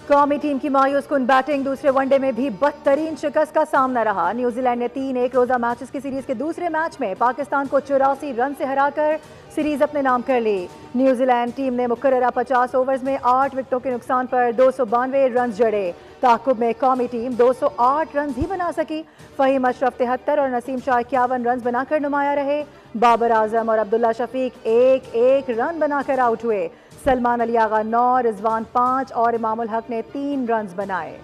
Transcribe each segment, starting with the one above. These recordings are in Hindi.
कौमी टीम की मायूस कुन बैटिंग, दूसरे वनडे में भी बदतरीन शिकस्त का सामना रहा। न्यूजीलैंड ने 3 रोजा मैचेस की सीरीज के दूसरे मैच में पाकिस्तान को 84 रन से हराकर सीरीज अपने नाम कर ली। न्यूजीलैंड टीम ने मुकर्ररा 50 ओवर्स में 8 विकेटों के नुकसान पर 292 रन जड़े। ताकुब में कौमी टीम 208 रन ही बना सकी। फहीम अशरफ 73 और नसीम शाह 51 रन बनाकर नुमाया रहे। बाबर आजम और अब्दुल्ला शफीक एक एक रन बनाकर आउट हुए। सलमान अली आगा 9, रिजवान 5 और इमामुल हक ने 3 रन बनाए।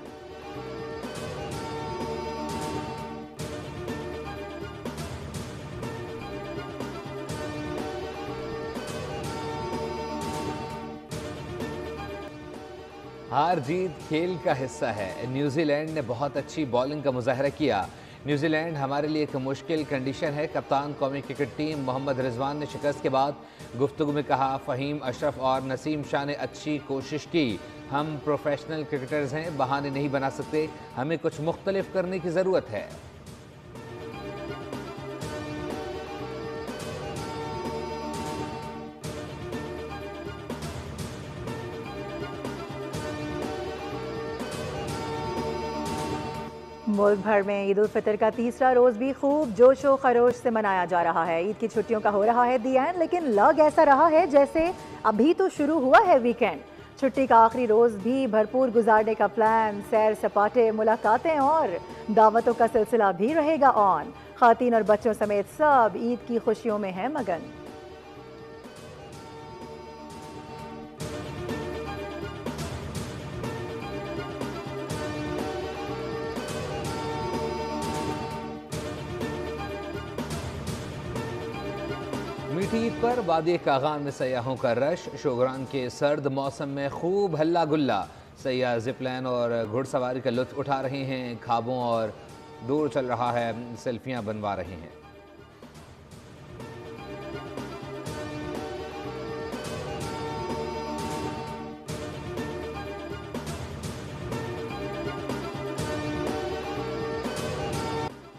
हार जीत खेल का हिस्सा है। न्यूजीलैंड ने बहुत अच्छी बॉलिंग का मुजाहरा किया। न्यूजीलैंड हमारे लिए एक मुश्किल कंडीशन है। कप्तान कौमी क्रिकेट टीम मोहम्मद रिजवान ने शिकस्त के बाद गुफ्तगू में कहा, फ़हीम अशरफ और नसीम शाह ने अच्छी कोशिश की। हम प्रोफेशनल क्रिकेटर्स हैं, बहाने नहीं बना सकते। हमें कुछ मुख्तलिफ करने की ज़रूरत है। मुल्क भर में ईद उल फितर का तीसरा रोज भी खूब जोशो खरोश से मनाया जा रहा है। ईद की छुट्टियों का हो रहा है दी एंड, लेकिन लग ऐसा रहा है जैसे अभी तो शुरू हुआ है वीकेंड। छुट्टी का आखिरी रोज भी भरपूर गुजारने का प्लान, सैर सपाटे, मुलाकातें और दावतों का सिलसिला भी रहेगा ऑन। खातीन और बच्चों समेत सब ईद की खुशियों में हैं मगन। मीठी ईद पर वादी कागान में सयाहों का रश। शोगरान के सर्द मौसम में खूब हल्ला गुल्ला। सयाह जिपलाइन और घुड़सवारी का लुत्फ उठा रहे हैं। खाबों और दूर चल रहा है, सेल्फियां बनवा रहे हैं।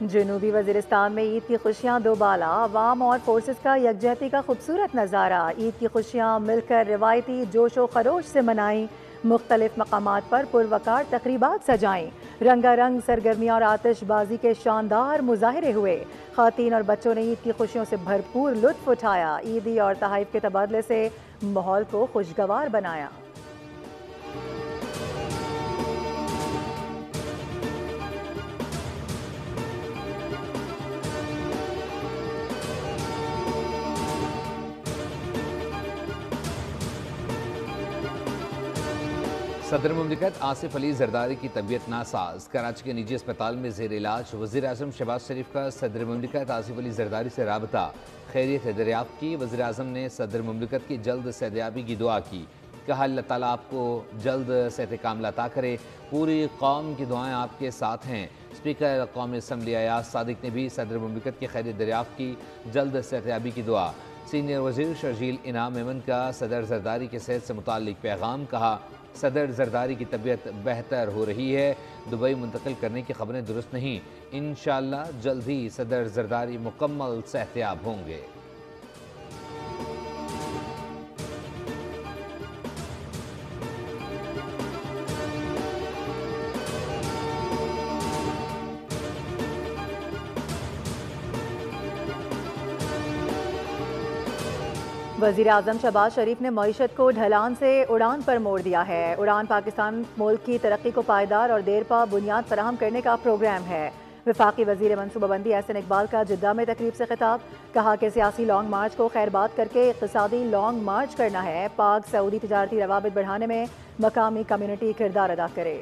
जनूबी वज़ीरिस्तान में ईद की खुशियां दोबाला। अवाम और फोर्सेस का यकजहती का खूबसूरत नज़ारा। ईद की खुशियां मिलकर रिवायती जोशो खरोश से मनाई। मुख्तलिफ मकामात पर पुरवकार तकरीबात सजाईं। रंगारंग सरगर्मियाँ और आतिशबाजी के शानदार मुजाहरे हुए। खातीन और बच्चों ने ईद की खुशियों से भरपूर लुत्फ उठाया। ईदी और तहाइफ के तबादले से माहौल को खुशगवार बनाया। सदर मुमलिकत आसिफ अली जरदारी की तबीयत नासाज। कराची के निजी अस्पताल में जेर इलाज। वज़ीर आज़म शहबाज शरीफ का सदर मुमलिकत आसिफ अली जरदारी से राबता, खैरियत दरियाफ्त की। वज़ीर आज़म ने सदर मुमलिकत की जल्द सेहतयाबी की दुआ की। कहा, अल्लाह ताला आपको जल्द सेहत कामिला अता करे। पूरी कौम की दुआएं आपके साथ हैं। स्पीकर कौमी असम्बली अयाज सादिक ने भी सदर मुमलिकत की खैरियत दरियाफ्त की, जल्द सेहतयाबी की दुआ। सीनियर वज़ीर शर्जील इनाम मेमन का सदर जरदारी के सेहत से मुताल्लिक पैगाम। कहा, सदर जरदारी की तबीयत बेहतर हो रही है। दुबई मुंतकिल करने की खबरें दुरुस्त नहीं। इंशाअल्लाह जल्द ही सदर जरदारी मुकम्मल सेहतयाब होंगे। वज़ीर आज़म शहबाज शरीफ ने मईशत को ढलान से उड़ान पर मोड़ दिया है। उड़ान पाकिस्तान मुल्क की तरक्की को पायदार और देरपा बुनियाद फराहम करने का प्रोग्राम है। वफाकी वज़ीर मनसूबाबंदी एहसन इकबाल का जिद्दा में तकरीब से खिताब। कहा कि सियासी लॉन्ग मार्च को खैरबाद करके इक़्तिसादी लॉन्ग मार्च करना है। पाक सऊदी तजारती रवाबित बढ़ाने में मकामी कम्यूनिटी किरदार अदा करे।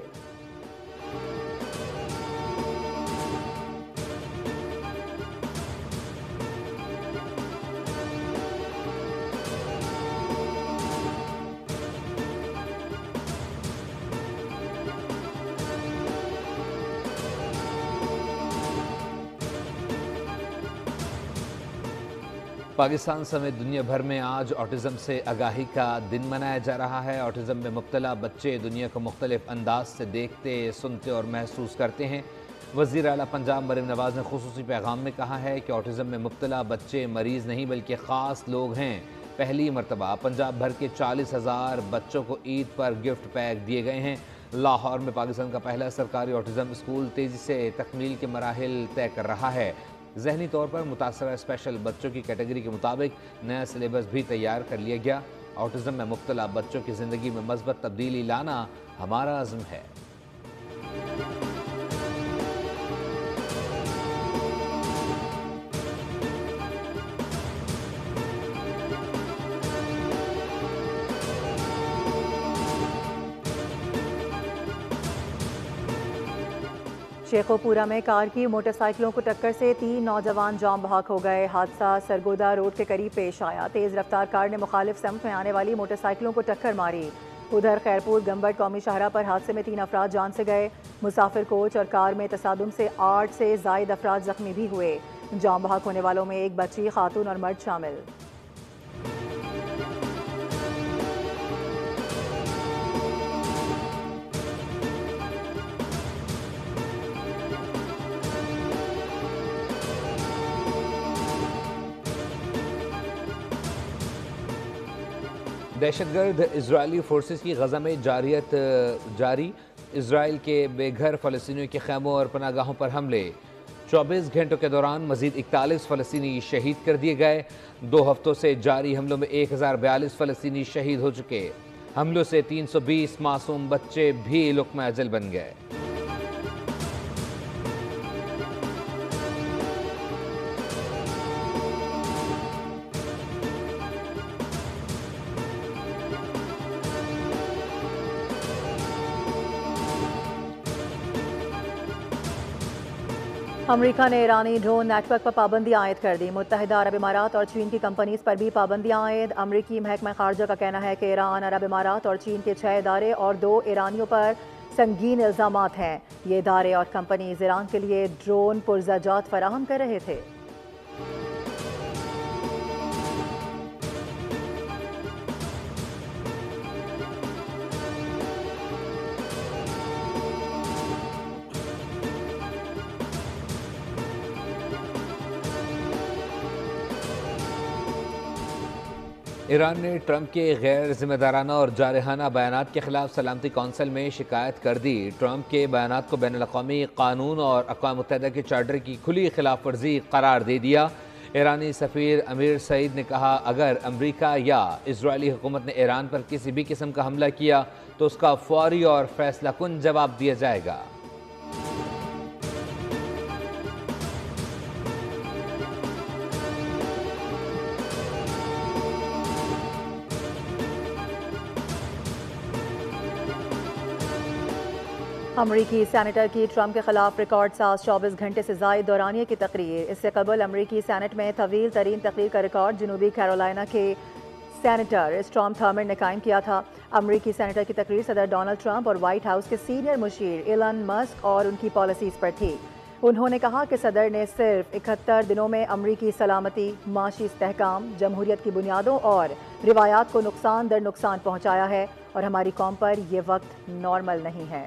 पाकिस्तान समेत दुनिया भर में आज ऑटिज़म से आगाही का दिन मनाया जा रहा है। ऑटिज़म में मुब्तला बच्चे दुनिया को मुख्तलिफ अंदाज से देखते, सुनते और महसूस करते हैं। वज़ीर आला पंजाब मरीम नवाज़ ने खुसूसी पैगाम में कहा है कि ऑटिज़म में मुब्तला बच्चे मरीज़ नहीं बल्कि ख़ास लोग हैं। पहली मरतबा पंजाब भर के 40,000 बच्चों को ईद पर गिफ्ट पैक दिए गए हैं। लाहौर में पाकिस्तान का पहला सरकारी ऑटिज्म स्कूल तेजी से तकमील के मराहिल तय कर रहा है। जहनी तौर पर मुतासरा स्पेशल बच्चों की कैटेगरी के मुताबिक नया सिलेबस भी तैयार कर लिया गया। ऑटिज्म में मुब्तला बच्चों की ज़िंदगी में मस्बत तब्दीली लाना हमारा अज़्म है। शेखोपुरा में कार की मोटरसाइकिलों को टक्कर से 3 नौजवान जाम बहक हो गए। हादसा सरगोदा रोड के करीब पेश आया। तेज रफ्तार कार ने मुखालिफ समत में आने वाली मोटरसाइकिलों को टक्कर मारी। उधर खैरपुर गंबट कौमी शाहरा पर हादसे में 3 अफराद जान से गए। मुसाफिर कोच और कार में तसादुम से 8 से जायद अफराद जख्मी भी हुए। जाम बहक होने वालों में एक बच्ची, खातून और मर्द शामिल। दहशतगर्द इजरायली फोर्सेस की गजा में जारी इसराइल के बेघर फ़लस्तीनियों के खैमों और पनागाहों पर हमले। 24 घंटों के दौरान मजीद 41 फ़लस्तीनी शहीद कर दिए गए। 2 हफ्तों से जारी हमलों में 1042 फ़लस्तीनी शहीद हो चुके। हमलों से 320 मासूम बच्चे भी लुक़्मा अजल बन गए। अमेरिका ने ईरानी ड्रोन नेटवर्क पर पाबंदी आयद कर दी। मुत्तहिदा अरब इमारात और चीन की कंपनीज पर भी पाबंदियां आयद। अमरीकी महकमा खारजा का कहना है कि ईरान, अरब इमारात और चीन के 6 इदारे और 2 ईरानियों पर संगीन इल्जामात हैं। ये इदारे और कंपनीज ईरान के लिए ड्रोन पुरज़ाजात फराहम कर रहे थे। ईरान ने ट्रंप के गैर जिम्मेदाराना और जारहाना बयानात के खिलाफ सलामती कौंसिल में शिकायत कर दी। ट्रंप के बयानात को बैनुल अक़वामी कानून और अक़वाम मुत्तहिदा के चार्टर की खुली खिलाफ वर्जी करार दे दिया। ईरानी सफ़ीर अमीर सईद ने कहा, अगर अमरीका या इजरायली हुकूमत ने ईरान पर किसी भी किस्म का हमला किया तो उसका फौरी और फैसला कुन जवाब दिया जाएगा। अमरीकी सेनेटर की ट्रंप के खिलाफ रिकॉर्ड साज 24 घंटे से जायद दौरानिए की तकरीर। इससे कबल अमरीकी सेनेट में तवील तरीन तकरीर का रिकॉर्ड जनूबी कैरोलिना के सेनेटर स्टॉर्म थर्मर ने कायम किया था। अमरीकी सेनेटर की तकरीर सदर डोनाल्ड ट्रंप और व्हाइट हाउस के सीनियर मुशीर इलन मस्क और उनकी पॉलिसीज पर थी। उन्होंने कहा कि सदर ने सिर्फ 71 दिनों में अमरीकी सलामती, माशी इस्तेहकाम, जमहूरियत की बुनियादों और रिवायात को नुकसान दर नुकसान पहुँचाया है और हमारी कौम पर यह वक्त नॉर्मल नहीं है।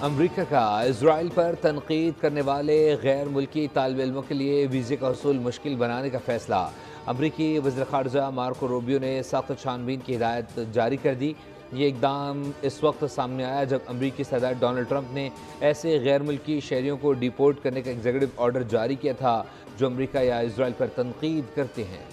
अमरीका का इसराइल पर तनकीद करने वाले गैर मुल्की तालिब इल्मों के लिए वीज़े का हसूल मुश्किल बनाने का फैसला। अमरीकी वज़ीर ख़ारजा मार्को रूबियो ने सख्त छानबीन की हिदायत जारी कर दी। ये इकदाम इस वक्त सामने आया जब अमरीकी सदर डोनाल्ड ट्रंप ने ऐसे गैर मुल्की शहरियों को डिपोर्ट करने का एग्जीक्यूटिव ऑर्डर जारी किया था जो अमरीका या इसराइल पर तनकीद करते हैं।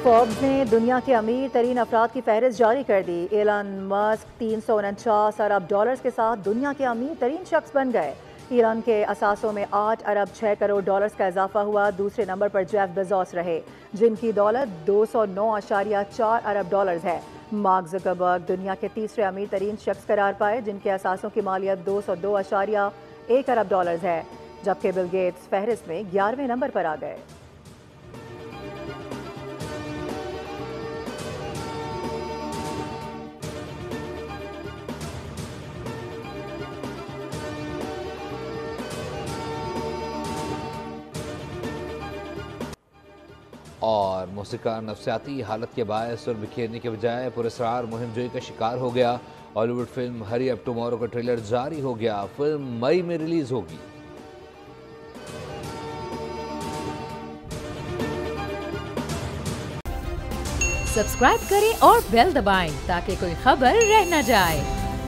फोर्ब्स ने दुनिया के अमीर तरीन अफराद की फहरिस्त जारी कर दी। एलन मस्क 349 अरब डॉलर्स के साथ दुनिया के अमीर तरीन शख्स बन गए। ईरान के असासों में 8 अरब 6 करोड़ डॉलर्स का इजाफा हुआ। दूसरे नंबर पर जेफ बेजोस रहे जिनकी दौलत 209.4 अरब डॉलर्स है। मार्क ज़करबर्ग दुनिया के तीसरे अमीर तरीन शख्स करार पाए जिनके असासों की मालियत 202.1 अरब डॉलर्स है, जबकि बिल गेट्स फहरिस्त में 11वें नंबर पर आ गए। और मौसीकार नफसियाती हालत के बायस और बिखेरने के बजाय पुरस्कार मुहिम जोई का शिकार हो गया। Hollywood film hurry up tomorrow का ट्रेलर जारी हो गया। फिल्म मई में रिलीज होगी। सब्सक्राइब करें और बेल दबाएं ताकि कोई खबर रह न जाए।